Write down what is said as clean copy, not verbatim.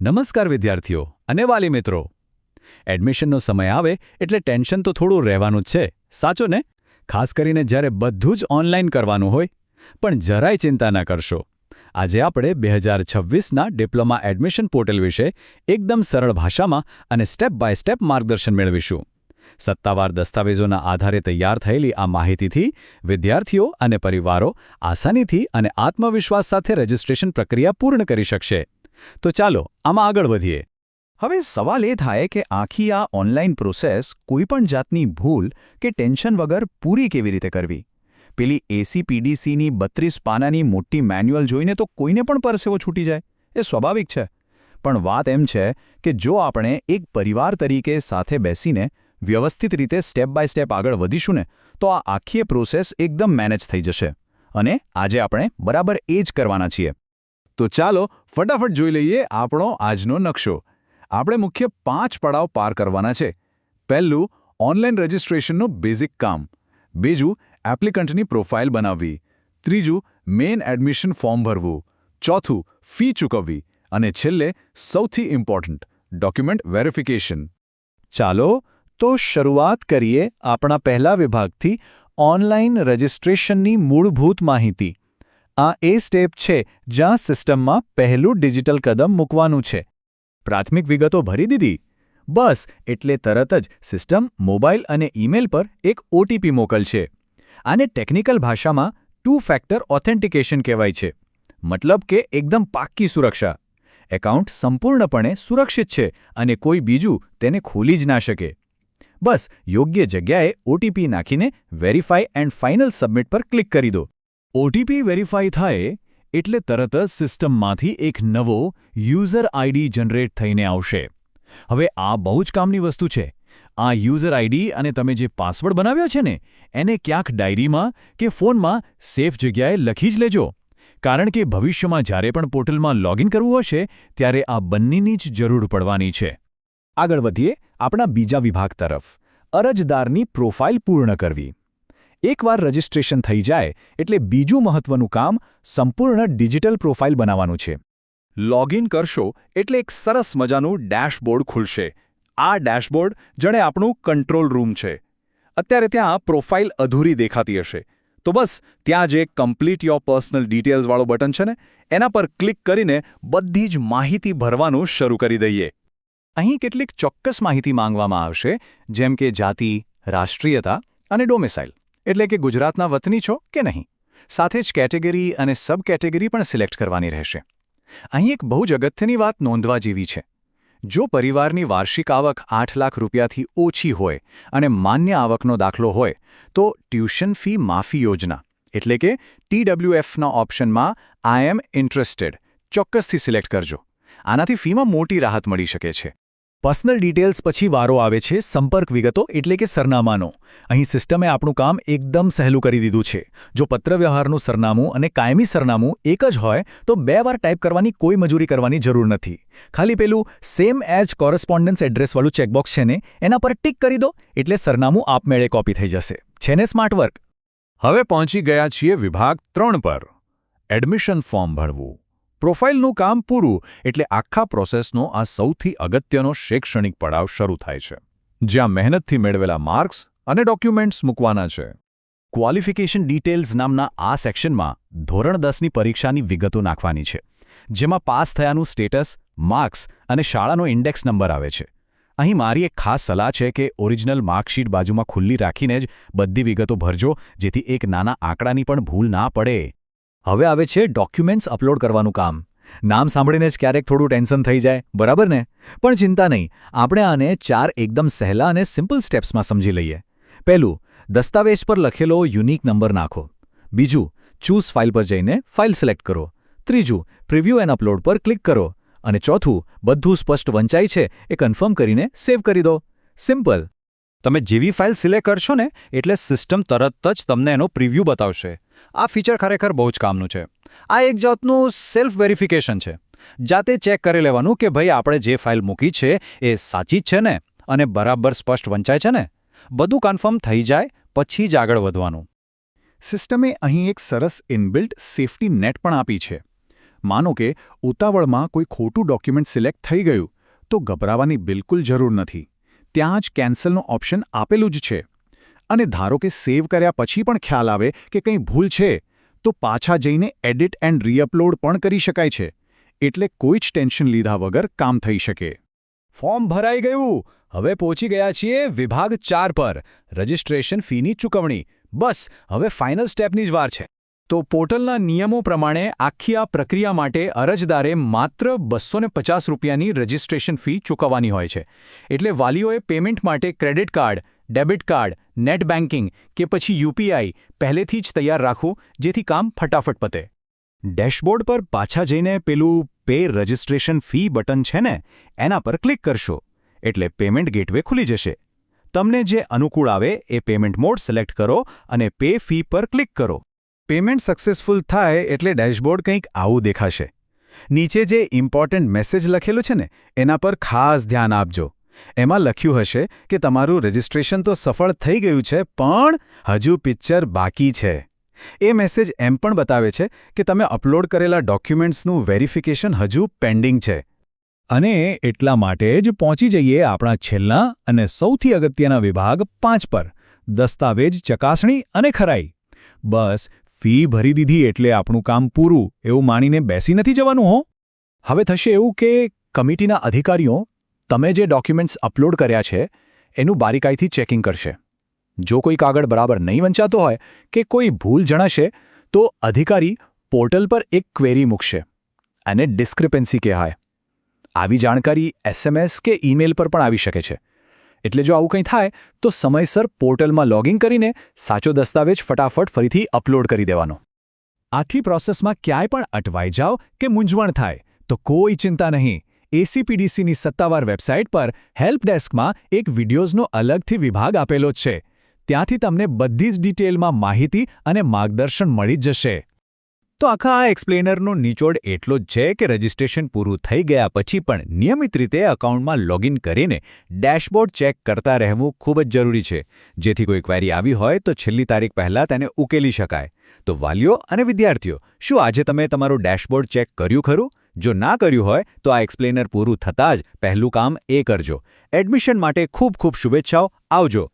નમસ્કાર વિદ્યાર્થીઓ અને વાલી મિત્રો. એડમિશનનો સમય આવે એટલે ટેન્શન તો થોડું રહેવાનું જ છે, સાચો ને? ખાસ કરીને જ્યારે બધું જ ઓનલાઈન કરવાનું હોય. પણ જરાય ચિંતા ના કરશો. આજે આપણે 2026ના ડિપ્લોમા એડમિશન પોર્ટલ વિશે એકદમ સરળ ભાષામાં અને સ્ટેપ બાય સ્ટેપ માર્ગદર્શન મેળવીશું. સત્તાવાર દસ્તાવેજોના આધારે તૈયાર થયેલી આ માહિતીથી વિદ્યાર્થીઓ અને પરિવારો આસાનીથી અને આત્મવિશ્વાસ સાથે રજિસ્ટ્રેશન પ્રક્રિયા પૂર્ણ કરી શકશે. તો ચાલો આમાં આગળ વધીએ. હવે સવાલ એ થાય કે આખી આ ઓનલાઈન પ્રોસેસ કોઈપણ જાતની ભૂલ કે ટેન્શન વગર પૂરી કેવી રીતે કરવી? પેલી એસીપીડીસીની 32 પાનાની મોટી મેન્યુઅલ જોઈને તો કોઈને પણ પરસેવો છૂટી જાય, એ સ્વાભાવિક છે. પણ વાત એમ છે કે જો આપણે એક પરિવાર તરીકે સાથે બેસીને વ્યવસ્થિત રીતે સ્ટેપ બાય સ્ટેપ આગળ વધીશું ને, તો આ આખી પ્રોસેસ એકદમ મેનેજ થઈ જશે. અને આજે આપણે બરાબર એ જ કરવાના છીએ. તો ચાલો ફટાફટ જોઈ લઈએ આપણો આજનો નકશો. આપણે મુખ્ય 5 પડાવ પાર કરવાના છે. પહેલું, ઓનલાઈન રજિસ્ટ્રેશનનું બેઝિક કામ. બીજું, એપ્લિકન્ટની પ્રોફાઇલ બનાવવી. ત્રીજું, મેઇન એડમિશન ફોર્મ ભરવું. ચોથું, ફી ચૂકવવી. અને છેલ્લે સૌથી ઇમ્પોર્ટન્ટ, ડોક્યુમેન્ટ વેરિફિકેશન. ચાલો તો શરૂઆત કરીએ આપણા પહેલા વિભાગથી, ઓનલાઈન રજિસ્ટ્રેશનની મૂળભૂત માહિતી. આ એ સ્ટેપ છે જ્યાં સિસ્ટમમાં પહેલું ડિજિટલ કદમ મૂકવાનું છે. પ્રાથમિક વિગતો ભરી દીધી? બસ, એટલે તરત જ સિસ્ટમ મોબાઈલ અને ઈમેલ પર એક ઓટીપી મોકલશે. આને ટેકનિકલ ભાષામાં 2 ફેક્ટર ઓથેન્ટિકેશન કહેવાય છે. મતલબ કે એકદમ પાક્કી સુરક્ષા. એકાઉન્ટ સંપૂર્ણપણે સુરક્ષિત છે અને કોઈ બીજું તેને ખોલી જ ના શકે. બસ યોગ્ય જગ્યાએ ઓટીપી નાખીને વેરીફાઈ એન્ડ ફાઇનલ સબમિટ પર ક્લિક કરી દો. ઓટીપી વેરીફાઈ થાય એટલે તરત જ સિસ્ટમમાંથી એક નવો યુઝર આઈડી જનરેટ થઈને આવશે. હવે આ બહુ જ કામની વસ્તુ છે. આ યુઝર આઈડી અને તમે જે પાસવર્ડ બનાવ્યો છે ને, એને ક્યાંક ડાયરીમાં કે ફોનમાં સેફ જગ્યાએ લખી જ લેજો. કારણ કે ભવિષ્યમાં જ્યારે પણ પોર્ટલમાં લોગિન કરવું હશે ત્યારે આ બંનેની જ જરૂર પડવાની છે. આગળ વધીએ આપણા બીજા વિભાગ તરફ, અરજદારની પ્રોફાઇલ પૂર્ણ કરવી. એકવાર રજિસ્ટ્રેશન થઈ જાય એટલે બીજું મહત્વનું કામ સંપૂર્ણ ડિજિટલ પ્રોફાઇલ બનાવવાનું છે. લોગિન કરશો એટલે એક સરસ મજાનું ડેશબોર્ડ ખુલશે. આ ડેશબોર્ડ જાણે આપણું કંટ્રોલ રૂમ છે. અત્યારે ત્યાં પ્રોફાઇલ અધૂરી દેખાતી હશે, તો બસ ત્યાં જે કમ્પ્લીટ યોર પર્સનલ ડિટેલ્સવાળો બટન છે ને, એના પર ક્લિક કરીને બધી જ માહિતી ભરવાનું શરૂ કરી દઈએ. અહીં કેટલીક ચોક્કસ માહિતી માંગવામાં આવશે, જેમ કે જાતિ, રાષ્ટ્રીયતા અને ડોમિસાઇલ. એટલે કે ગુજરાતના વતની છો કે નહીં. સાથે જ કેટેગરી અને સબ કેટેગરી પણ સિલેક્ટ કરવાની રહેશે. અહીં એક બહુ જ અગત્યની વાત નોંધવા જેવી છે. જો પરિવારની વાર્ષિક આવક 8 લાખ રૂપિયાથી ઓછી હોય અને માન્ય આવકનો દાખલો હોય, તો ટ્યુશન ફી માફી યોજના એટલે કે TWFના ઓપ્શનમાં આઈ એમ ઇન્ટરેસ્ટેડ ચોક્કસથી સિલેક્ટ કરજો. આનાથી ફીમાં મોટી રાહત મળી શકે છે. પર્સનલ ડિટેલ્સ પછી વારો આવે છે સંપર્ક વિગતો એટલે કે સરનામાનો. અહીં સિસ્ટમે આપણું કામ એકદમ સહેલું કરી દીધું છે. જો પત્રવ્યવહારનું સરનામું અને કાયમી સરનામું એક જ હોય તો 2 વાર ટાઈપ કરવાની કોઈ મજૂરી કરવાની જરૂર નથી. ખાલી પેલું સેમ એઝ કોરસ્પોન્ડન્સ એડ્રેસવાળું ચેકબોક્સ છે ને, એના પર ટિક કરી દો એટલે સરનામું આપમેળે કોપી થઈ જશે. છે ને સ્માર્ટ વર્ક? હવે પહોંચી ગયા છીએ વિભાગ 3 પર, એડમિશન ફોર્મ ભરવું. પ્રોફાઇલનું કામ પૂરું એટલે આખા પ્રોસેસનો આ સૌથી અગત્યનો શૈક્ષણિક પડાવ શરૂ થાય છે, જ્યાં મહેનતથી મેળવેલા માર્ક્સ અને ડોક્યુમેન્ટ્સ મૂકવાના છે. ક્વોલિફિકેશન ડિટેલ્સ નામના આ સેક્શનમાં ધોરણ 10ની પરીક્ષાની વિગતો નાખવાની છે, જેમાં પાસ થયાનું સ્ટેટસ, માર્ક્સ અને શાળાનો ઇન્ડેક્સ નંબર આવે છે. અહીં મારી એક ખાસ સલાહ છે કે ઓરિજિનલ માર્કશીટ બાજુમાં ખુલ્લી રાખીને જ બધી વિગતો ભરજો, જેથી એક નાના આંકડાની પણ ભૂલ ના પડે. હવે આવે છે ડોક્યુમેન્ટ્સ અપલોડ કરવાનું કામ. નામ સાંભળીને જ ક્યારેક થોડું ટેન્શન થઈ જાય, બરાબર ને? પણ ચિંતા નહીં, આપણે આને 4 એકદમ સહેલા અને સિમ્પલ સ્ટેપ્સમાં સમજી લઈએ. પહેલું, દસ્તાવેજ પર લખેલો યુનિક નંબર નાખો. બીજું, ચૂઝ ફાઇલ પર જઈને ફાઇલ સિલેક્ટ કરો. ત્રીજું, પ્રિવ્યૂ એન્ડ અપલોડ પર ક્લિક કરો. અને ચોથું, બધું સ્પષ્ટ વંચાય છે એ કન્ફર્મ કરીને સેવ કરી દો. સિમ્પલ. તમે જેવી ફાઇલ સિલેક્ટ કરશો ને એટલે સિસ્ટમ તરત જ તમને એનો પ્રિવ્યૂ બતાવશે. આ ફીચર ખરેખર બહુ જ કામનું છે. આ એક જાતનું સેલ્ફ વેરિફિકેશન છે. જાતે ચેક કરી લેવાનું કે ભાઈ આપણે જે ફાઇલ મૂકી છે એ સાચી જ છે ને અને બરાબર સ્પષ્ટ વંચાય છે ને. બધું કન્ફર્મ થઈ જાય પછી જ આગળ વધવાનું. સિસ્ટમે અહીં એક સરસ ઇનબિલ્ટ સેફ્ટી નેટ પણ આપી છે. માનો કે ઉતાવળમાં કોઈ ખોટું ડોક્યુમેન્ટ સિલેક્ટ થઈ ગયું તો ગભરાવાની બિલકુલ જરૂર નથી. ત્યાં જ કેન્સલનો ઓપ્શન આપેલું જ છે. અને ધારો કે સેવ કર્યા પછી પણ ખ્યાલ આવે કે કંઈ ભૂલ છે તો પાછા જઈને એડિટ એન્ડ રીઅપલોડ પણ કરી શકાય છે. એટલે કોઈ જ ટેન્શન લીધા વગર કામ થઈ શકે. ફોર્મ ભરાઈ ગયું. હવે પહોંચી ગયા છીએ વિભાગ 4 પર, રજિસ્ટ્રેશન ફીની ચૂકવણી. બસ હવે ફાઇનલ સ્ટેપની જ વાર છે. તો પોર્ટલના નિયમો પ્રમાણે આખી આ પ્રક્રિયા માટે અરજદારે માત્ર ₹250ની રજિસ્ટ્રેશન ફી ચૂકવવાની હોય છે. એટલે વાલીઓએ પેમેન્ટ માટે credit card, debit card, net banking કે પછી યુપીઆઈ પહેલેથી જ તૈયાર રાખવું, જેથી કામ ફટાફટ પતે. ડેશબોર્ડ પર પાછા જઈને પેલું પે રજિસ્ટ્રેશન ફી બટન છે ને, એના પર ક્લિક કરશો એટલે પેમેન્ટ ગેટવે ખુલી જશે. તમને જે અનુકૂળ આવે એ પેમેન્ટ મોડ સિલેક્ટ કરો અને પે ફી પર ક્લિક કરો. પેમેન્ટ સક્સેસફુલ થાય એટલે ડેશબોર્ડ કંઈક આવું દેખાશે. નીચે જે ઇમ્પોર્ટન્ટ મેસેજ લખેલું છે ને, એના પર ખાસ ધ્યાન આપજો. એમાં લખ્યું હશે કે તમારું રજિસ્ટ્રેશન તો સફળ થઈ ગયું છે, પણ હજુ પિક્ચર બાકી છે. એ મેસેજ એમ પણ બતાવે છે કે તમે અપલોડ કરેલા ડોક્યુમેન્ટ્સનું વેરિફિકેશન હજુ પેન્ડિંગ છે. અને એટલા માટે જ પહોંચી જઈએ આપણા છેલ્લા અને સૌથી અગત્યના વિભાગ 5 પર, દસ્તાવેજ ચકાસણી અને ખરાઈ. બસ ફી ભરી દીધી એટલે આપણું કામ પૂરું એવું માનીને બેસી નથી જવાનું હો. હવે થશે એવું કે કમિટીના અધિકારીઓ તમે જે ડોક્યુમેન્ટ્સ અપલોડ કર્યા છે એનું બારીકાઈથી ચેકિંગ કરશે. જો કોઈ કાગળ બરાબર નહીં વંચાતો હોય કે કોઈ ભૂલ જણાશે તો અધિકારી પોર્ટલ પર એક ક્વેરી મૂકશે. અને ડિસ્ક્રિપન્સી કહેવાય. આવી જાણકારી SMS કે ઈમેલ પર પણ આવી શકે છે. એટલે જો આવું કંઈ થાય તો સમયસર પોર્ટલમાં લોગિન કરીને સાચો દસ્તાવેજ ફટાફટ ફરીથી અપલોડ કરી દેવાનો. આખી પ્રોસેસમાં ક્યાંય પણ અટવાઈ જાઓ કે મૂંઝવણ થાય તો કોઈ ચિંતા નહીં. એસીપીડીસીની સત્તાવાર વેબસાઇટ પર હેલ્પ ડેસ્કમાં એક વિડિયોઝનો અલગથી વિભાગ આપેલો જ છે. ત્યાંથી તમને બધી જ ડિટેલમાં માહિતી અને માર્ગદર્શન મળી જ જશે. તો આખા આ એક્સપ્લેનરનો નિચોડ એટલો જ છે કે રજિસ્ટ્રેશન પૂરું થઈ ગયા પછી પણ નિયમિત રીતે એકાઉન્ટમાં લોગિન કરીને ડેશબોર્ડ ચેક કરતા રહેવું ખૂબ જ જરૂરી છે. જેથી કોઈ ક્વેરી આવી હોય તો છેલ્લી તારીખ પહેલાં તેને ઉકેલી શકાય. તો વાલીઓ અને વિદ્યાર્થીઓ, શું આજે તમે તમારું ડેશબોર્ડ ચેક કર્યું ખરું? જો ના કર્યું હોય તો આ એક્સપ્લેનર પૂરું થતાં જ પહેલું કામ એ કરજો. એડમિશન માટે ખૂબ ખૂબ શુભેચ્છાઓ. આવજો.